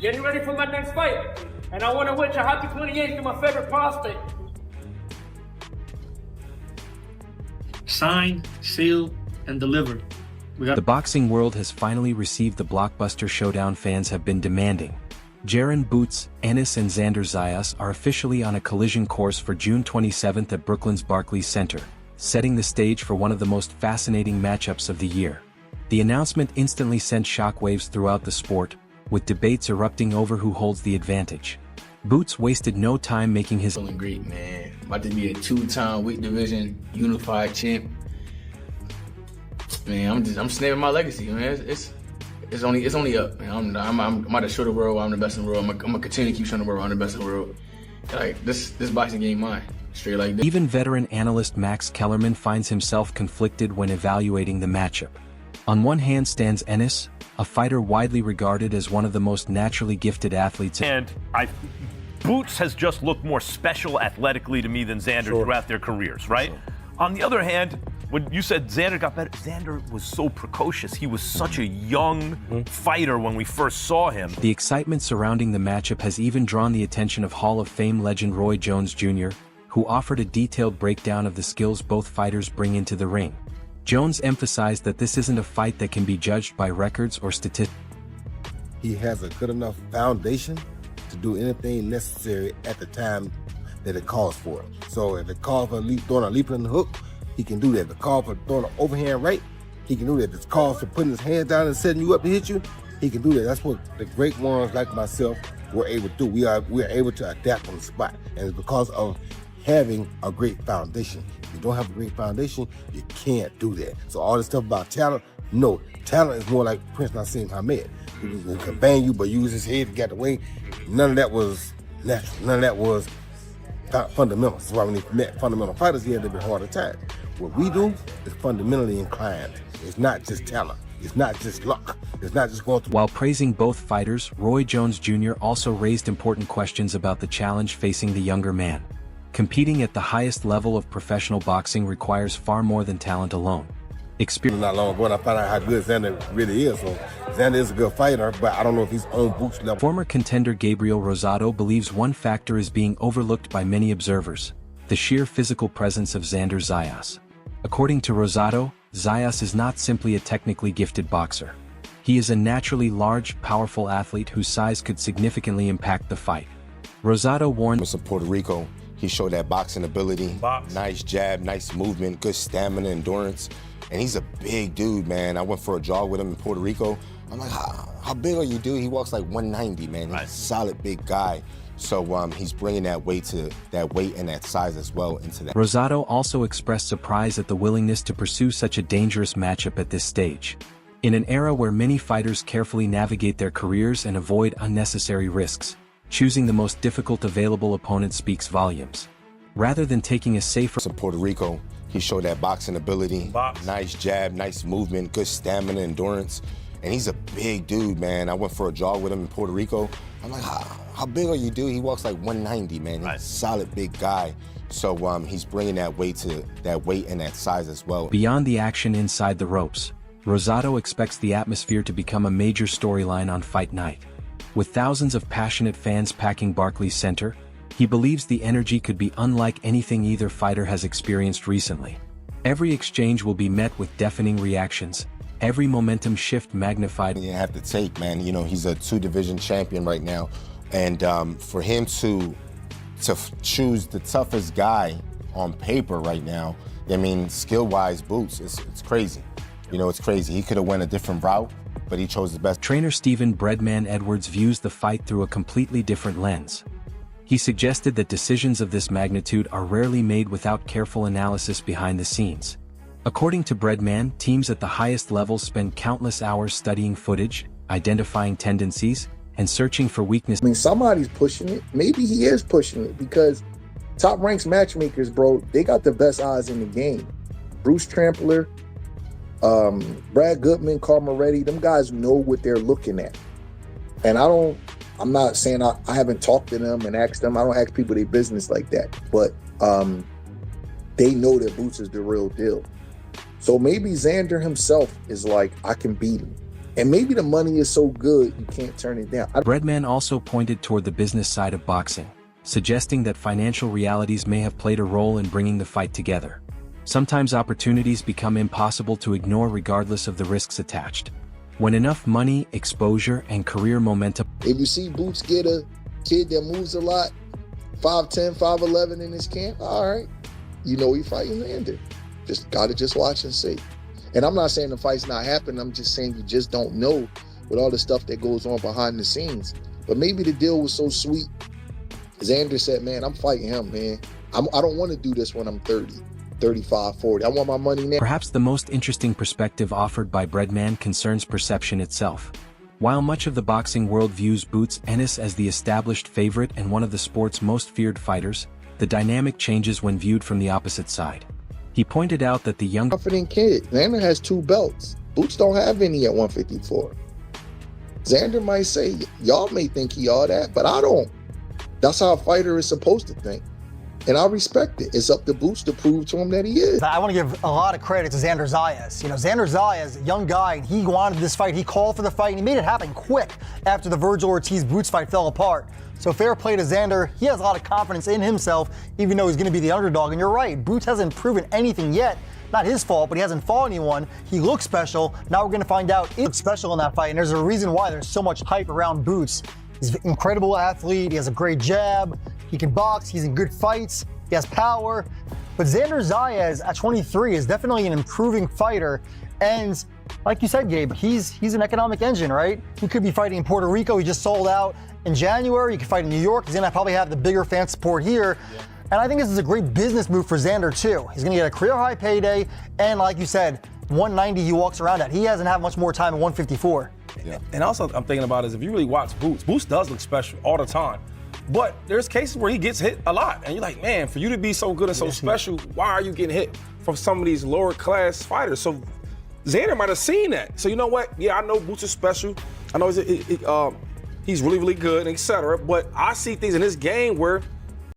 Getting ready for my next fight. And I want to wish a happy 28th to my favorite prostate. Signed, sealed, and delivered. The boxing world has finally received the blockbuster showdown fans have been demanding. Jaron Boots, Ennis and Xander Zayas are officially on a collision course for June 27th at Brooklyn's Barclays Center, setting the stage for one of the most fascinating matchups of the year. The announcement instantly sent shockwaves throughout the sport, with debates erupting over who holds the advantage. Boots wasted no time making his feeling great, man. About to be a two-time weight division unified champ. Man, I'm snapping my legacy, man. It's only up, man. I'm about to show the world I'm the best in the world. I'm gonna continue to keep showing the world I'm the best in the world. Like this boxing game mine. Straight like this. Even veteran analyst Max Kellerman finds himself conflicted when evaluating the matchup. On one hand stands Ennis, a fighter widely regarded as one of the most naturally gifted athletes. And Boots has just looked more special athletically to me than Xander throughout their careers, right? On the other hand, when you said Xander got better, Xander was so precocious. He was such a young fighter when we first saw him. The excitement surrounding the matchup has even drawn the attention of Hall of Fame legend Roy Jones Jr., who offered a detailed breakdown of the skills both fighters bring into the ring. Jones emphasized that this isn't a fight that can be judged by records or statistics. He has a good enough foundation to do anything necessary at the time that it calls for it. So if it calls for throwing a leap in the hook, he can do that. If it calls for throwing an overhand right, he can do that. If it calls for putting his hands down and setting you up to hit you, he can do that. That's what the great ones like myself were able to do. We are able to adapt on the spot, and it's because of having a great foundation. If you don't have a great foundation, you can't do that. So all this stuff about talent, no. Talent is more like Prince Nassim Hamed. He can bang you, but use his head to get away. None of that was natural. None of that was fundamental. That's why when he met fundamental fighters, he had a little bit harder time. What we do is fundamentally inclined. It's not just talent. It's not just luck. It's not just going through. While praising both fighters, Roy Jones Jr. also raised important questions about the challenge facing the younger man. Competing at the highest level of professional boxing requires far more than talent alone. Experience. Not long ago, I found out how good Xander really is. So Xander is a good fighter, but I don't know if he's on Boots level. Former contender Gabriel Rosado believes one factor is being overlooked by many observers: the sheer physical presence of Xander Zayas. According to Rosado, Zayas is not simply a technically gifted boxer. He is a naturally large, powerful athlete whose size could significantly impact the fight. Rosado warned from Puerto Rico. He showed that boxing ability, nice jab, nice movement, good stamina, endurance. And he's a big dude, man. I went for a jog with him in Puerto Rico. I'm like, how big are you, dude? He walks like 190, man. He's a solid big guy. So he's bringing that weight and that size as well into that. Rosado also expressed surprise at the willingness to pursue such a dangerous matchup at this stage. In an era where many fighters carefully navigate their careers and avoid unnecessary risks, choosing the most difficult available opponent speaks volumes. Rather than taking a safer... In Puerto Rico, he showed that boxing ability, nice jab, nice movement, good stamina, endurance. And he's a big dude, man. I went for a jog with him in Puerto Rico. I'm like, how big are you, dude? He walks like 190, man. He's a solid big guy. So he's bringing that weight and that size as well. Beyond the action inside the ropes, Rosado expects the atmosphere to become a major storyline on fight night. With thousands of passionate fans packing Barclays Center, he believes the energy could be unlike anything either fighter has experienced recently. Every exchange will be met with deafening reactions, every momentum shift magnified. You have to take, man. You know, he's a two-division champion right now. And for him to choose the toughest guy on paper right now, I mean, skill-wise, Boots, it's crazy. You know, it's crazy. He could have went a different route, but he chose the best. Trainer Stephen "Breadman" Edwards views the fight through a completely different lens. He suggested that decisions of this magnitude are rarely made without careful analysis behind the scenes. According to Breadman, teams at the highest levels spend countless hours studying footage, identifying tendencies, and searching for weaknesses. I mean, somebody's pushing it. Maybe he is pushing it because top ranks matchmakers, bro, they got the best odds in the game. Bruce Trampler, Brad Goodman, Carl Moretti, them guys know what they're looking at. And I'm not saying I haven't talked to them and asked them. I don't ask people their business like that. But they know that Boots is the real deal. So maybe Xander himself is like, I can beat him. And maybe the money is so good you can't turn it down. Breadman also pointed toward the business side of boxing, suggesting that financial realities may have played a role in bringing the fight together. Sometimes opportunities become impossible to ignore regardless of the risks attached. When enough money, exposure, and career momentum... If you see Boots get a kid that moves a lot, 5'10", 5'11" in his camp, all right, you know he fighting Xander. Just gotta just watch and see. And I'm not saying the fight's not happening, I'm just saying you just don't know with all the stuff that goes on behind the scenes. But maybe the deal was so sweet. Xander said, man, I'm fighting him, man. I don't want to do this when I'm 30, 35, 40. I want my money now. Perhaps the most interesting perspective offered by Breadman concerns perception itself. While much of the boxing world views Boots Ennis as the established favorite and one of the sport's most feared fighters, the dynamic changes when viewed from the opposite side. He pointed out that the young confident kid, Xander has 2 belts. Boots don't have any at 154. Xander might say, y'all may think he all that, but I don't. That's how a fighter is supposed to think. And I respect it. It's up to Boots to prove to him that he is. I want to give a lot of credit to Xander Zayas. You know, Xander Zayas, a young guy, he wanted this fight. He called for the fight, and he made it happen quick after the Virgil Ortiz-Boots fight fell apart. So fair play to Xander. He has a lot of confidence in himself, even though he's going to be the underdog. And you're right, Boots hasn't proven anything yet. Not his fault, but he hasn't fought anyone. He looks special. Now we're going to find out if he's special in that fight. And there's a reason why there's so much hype around Boots. He's an incredible athlete. He has a great jab. He can box. He's in good fights. He has power. But Xander Zayas at 23 is definitely an improving fighter. And like you said, Gabe, he's an economic engine, right? He could be fighting in Puerto Rico. He just sold out in January. He could fight in New York. He's going to probably have the bigger fan support here. Yeah. And I think this is a great business move for Xander, too. He's going to get a career-high payday. And like you said, 190 he walks around at. He hasn't had much more time at 154. Yeah. And also I'm thinking about is if you really watch Boots, Boots does look special all the time. But there's cases where he gets hit a lot. And you're like, man, for you to be so good and so special, why are you getting hit from some of these lower class fighters? So Xander might have seen that. So you know what? Yeah, I know Boots is special. I know he's really, really good, etc. But I see things in this game where